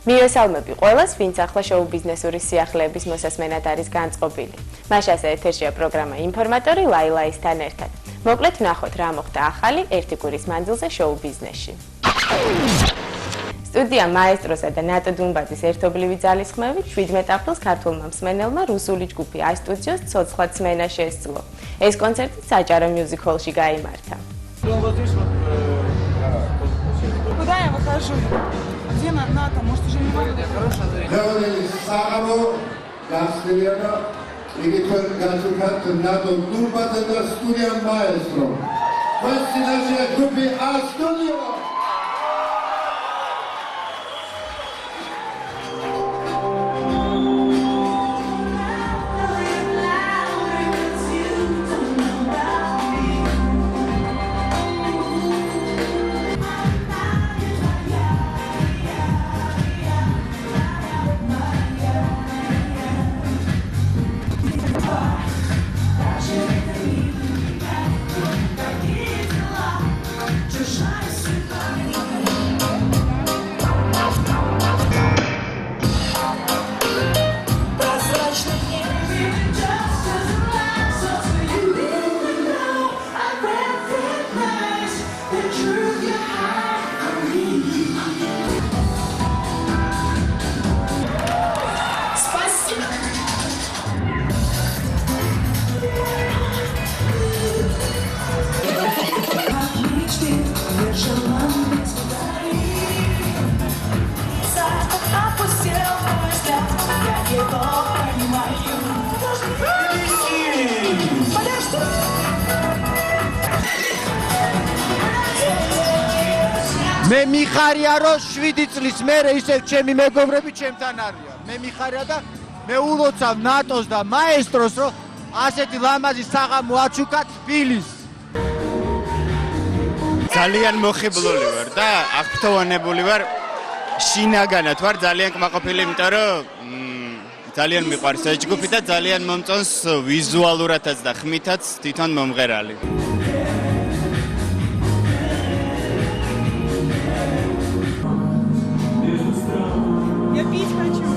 მივესალმები ყველას, ვინც ახლა შოუ ბიზნესური სიახლეების მოსასმენად არის განწყობილი. მაშასე ეთერშია პროგრამა ინფორმატორი ლაილაისთან ერთად. მოკლედ ვნახოთ რა მოხდა ახალი ერთი კვირის მანძილზე შოუ ბიზნესში. სტუდია მაესტროსა და ნატო დუმბაძის ერთობლივი ძალისხმევით 17 აპრილს ქართულმა მსმენელმა რუსული ჯგუფი A-Studios ცოცხლად სმენა შეესწრო. ეს კონცერტი საჯარო მიუზიკ-ჰოლში გაიმართა. Куда я выхожу? Где НАТО? Может, уже не могу? მე მიხარია რომ 7 წლის მერე ისევ ჩემი მეგობრები ჩემთან არიან. მე მიხარია და მე ულოცავ ნატოს და მაესტროს რომ ასეთი ლამაზი საღამო აჩუქა თბილისს. ძალიან მოხიბლული ვარ და აღფრთოვანებული ვარ. შინაგანად ვარ ძალიან კმაყოფილი, იმიტომ რომ ძალიან მიყვარს ეს ჯგუფი და ძალიან მომწონს ვიზუალურადაც და ხმითაც თვითონ მომღერალი. Я пить хочу.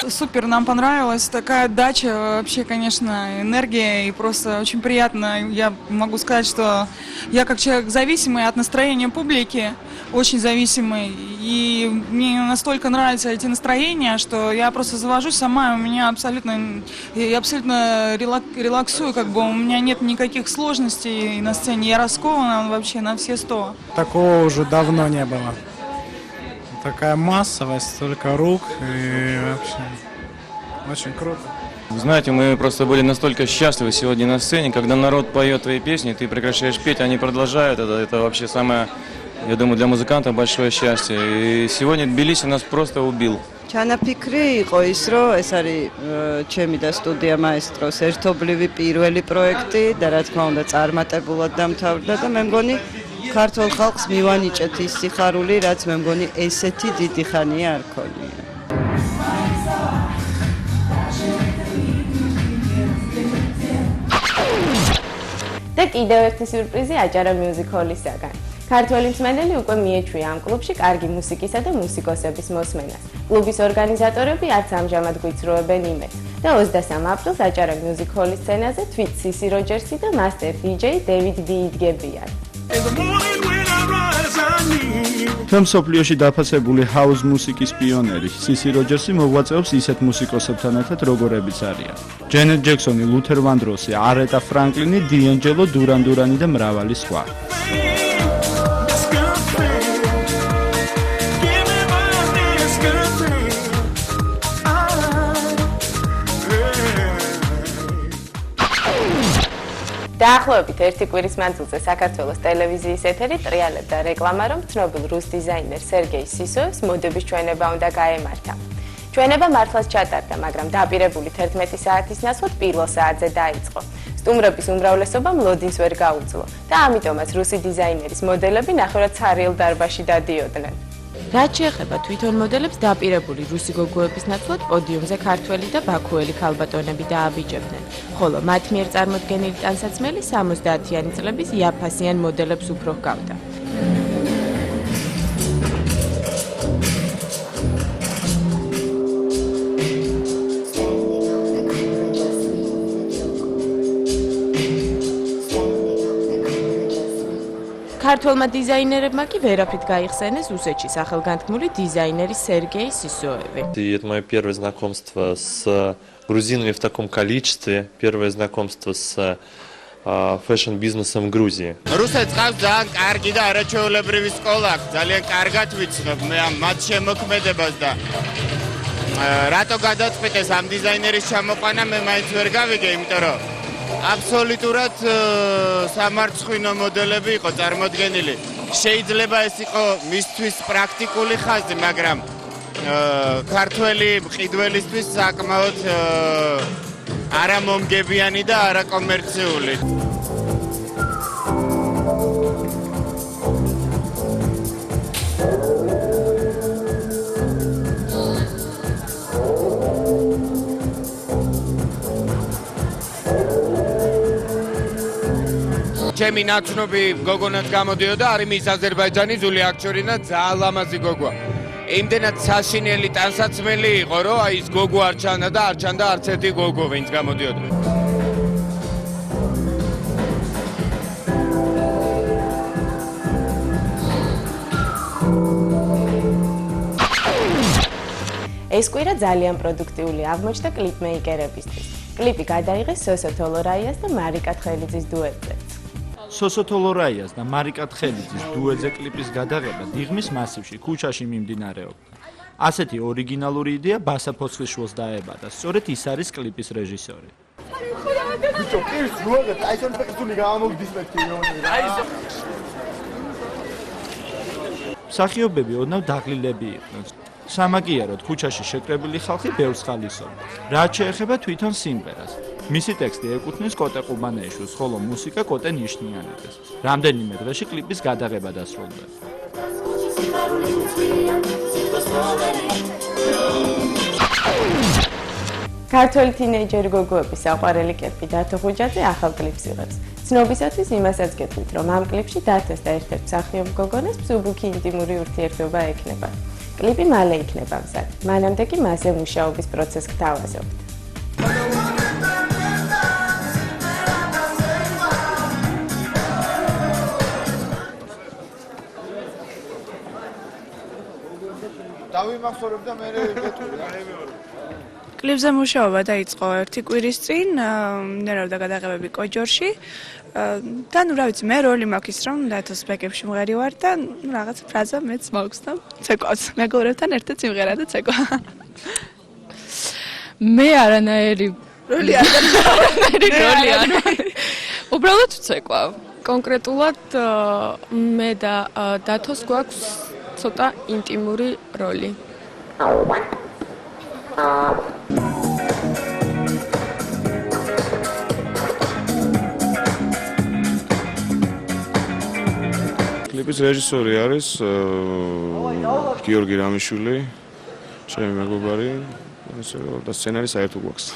Супер, нам понравилась такая дача, вообще, конечно, энергия и просто очень приятно. Я могу сказать, что я как человек зависимый от настроения публики, очень зависимый, и мне настолько нравятся эти настроения, что я просто завожусь сама, у меня я абсолютно релаксую, как бы у меня нет никаких сложностей на сцене, я раскована вообще на все 100. Такого уже давно не было. Такая массовость, столько рук и вообще очень круто. Вы знаете, мы просто были настолько счастливы сегодня на сцене, когда народ поет твои песни, ты прекращаешь петь, они продолжают, это вообще самое, я думаю, для музыканта большое счастье. И сегодня Тбилиси нас просто убил. ჩანაფიქრი იყო ის, რომ ეს არის ჩემი და სტუდია მაესტროს ერთობლივი პირველი პროექტი და რა თქმა უნდა წარმატებულად დამთავრდა და მე მგონი ქართულ ხალხს მივანიჭეთ ის სიხარული, რაც მე მგონი ესეთი დიდი ხანია არ ქონია. და კიდევ ერთი სიურპრიზი აჭარა Music Hall-ისაგან. ქართველი მსმენელი უკვე მიეჩვია ამ კლუბში კარგი მუსიკისა და მუსიკოსების მოსმენას. კლუბის ორგანიზატორები არც ამჟამად გვიწროებენ იმედს და 23 აპრილს აჭარა Music Hall-ის სცენაზე თვით სისი როჯერსი და მასტერ DJ დევიდ დი იდგებიან. მსოფლიოში დაფასებული ჰაუს მუსიკის პიონერი სისი როჯერსი მოღვაწეობს ისეთ მუსიკოსებთან ერთად, როგორებიც არიან ჯენეტ ჯექსონი, ლუთერ ვანდროსი, არეთა ფრანკლინი, დიენჯელო, დურან დურანი და მრავალი სხვა. დაახლოებით ერთი კვირის მანძილზე საქართველოს ტელევიზიის ეთერი ტრიალებდა რეკლამა, რომ ცნობილ რუს დიზაინერ სერგეი სისოევს მოდების ჩვენება უნდა გაემართა. ჩვენება მართლაც ჩატარდა, მაგრამ დაპირებული 11 საათის ნაცვლად პირველ საათზე დაიწყო. სტუმრების უმრავლესობამ ლოდინს ვერ გაუძლო და ამიტომაც რუსი დიზაინერის მოდელები ნახევრად ცარიელ დარბაზში დადიოდნენ. რაც შეეხება თვითონ მოდელებს, დაპირებული რუსი გოგოების ნაცვლად პოდიუმზე ქართველი და ბაქუელი ქალბატონები დააბიჯებდნენ, ხოლო მათ მიერ წარმოდგენილი ტანსაცმელი 70-იანი წლების იაფასიან მოდელებს უფრო ჰგავდა. ქართველმა დიზაინერებმა კი ვერაფრით გაიხსენეს რუსეთში სახელგანთქმული дизайнери Сергей Сисоевი. Это мое первое знакомство с грузинами в таком количестве, первое знакомство с фэшн-бизнесом Грузии. რუსეთს ყავს ძალიან კარგი და არაჩვეულებრივი სკოლა აქვს, ძალიან კარგად ვიცნობ მე ამ მათ შემოქმედებას და რატო გადაწყვიტეს ამ დიზაინერის ჩამოყვანა მე მაინც ვერ გავიგე, იმიტომ რომ აბსოლუტურად სამარცხვინო მოდელები იყო წარმოდგენილი. შეიძლება ეს იყო მისთვის პრაქტიკული ხაზი, მაგრამ ქართველი მყიდველისთვის საკმაოდ არამომგებიანი და არაკომერციული. ჩემი ნაცნობი გოგონაც გამოდიოდა, არის მის აზერბაიჯანის ზული აქჩორინა, ძალიან ლამაზი გოგოა. იმდენად საშინელი ტანსაცმელი იყო, რომ აი ის გოგო არ ჩანდა და არ ჩანდა არც ერთი გოგო, ვინც გამოდიოდა. ეს კვირა ძალიან პროდუქტიული აღმოჩნდა კლიპმეიკერებისთვის. კლიპი გადაიღეს სოსო თოლორაიას და მარიკა თხელიძის დუეტზე. სოსო თოლორაიას და მარიკა თხელიძის დუეტზე კლიპის გადაღება დიღმის მასივში, ქუჩაში მიმდინარეობდა. ასეთი ორიგინალური იდეა ბასა ფოცხლიშვილს დაებადა. სწორედ ის არის კლიპის რეჟისორი. ბიჭო, პირს რუაგეთ, აი ეს ფეხსული გამოგდის მეთქი რომელი. მსახიობები ოდნავ დაღლილები იყვნენ. სამაგიეროდ ქუჩაში შეკრებილი ხალხი ბევრს ხალისობდა. რაც შეეხება თვითონ სიმღერას, მისი ტექსტი ეკუთვნის კოტე ყუბანეიშვილს, ხოლო მუსიკა კოტე ნიშნიანიძეს. რამდენიმე დღეში კლიპის გადაღება დასრულდა. ქართველი თინეიჯერი გოგოების საყვარელი კეპი დათო ხუჯაძე ახალ კლიპს იღებს. ცნობისათვის იმასაც გეტყვით, რომ ამ კლიპში დათოს და ერთ-ერთ მსახიობ გოგონას მსუბუქი ინტიმური ურთიერთობა ექნება. კლიპი მალე იქნება მზად. მანამდე კი მასზე მუშაობის პროცესს გთავაზობთ. დავიმახსოვრებ და მე ვეთქვი. კლიპზე მუშაობა დაიწყო ერთი კვირის წინ, ნერავდა გადაღებები კოჯორში. და ნუ რა ვიცი, მე როლი მაქვს ის რომ დათოს ბეკებში მღერი ვარ და რაღაც ფრაზა მეც მაქვს და ცეკვავს. მეგობრებთან ერთად სიმღერა და ცეკვა. მე არანაირი როლი არ უბრალოდ ცეკვავ. კონკრეტულად მე და დათოს გვაქვს ცოტა ინტიმური როლი. კლიპის რეჟისორი არის გიორგი რამიშვილი, ჩემი მეგობარი, და სცენარი საერთოდ გვაქვს.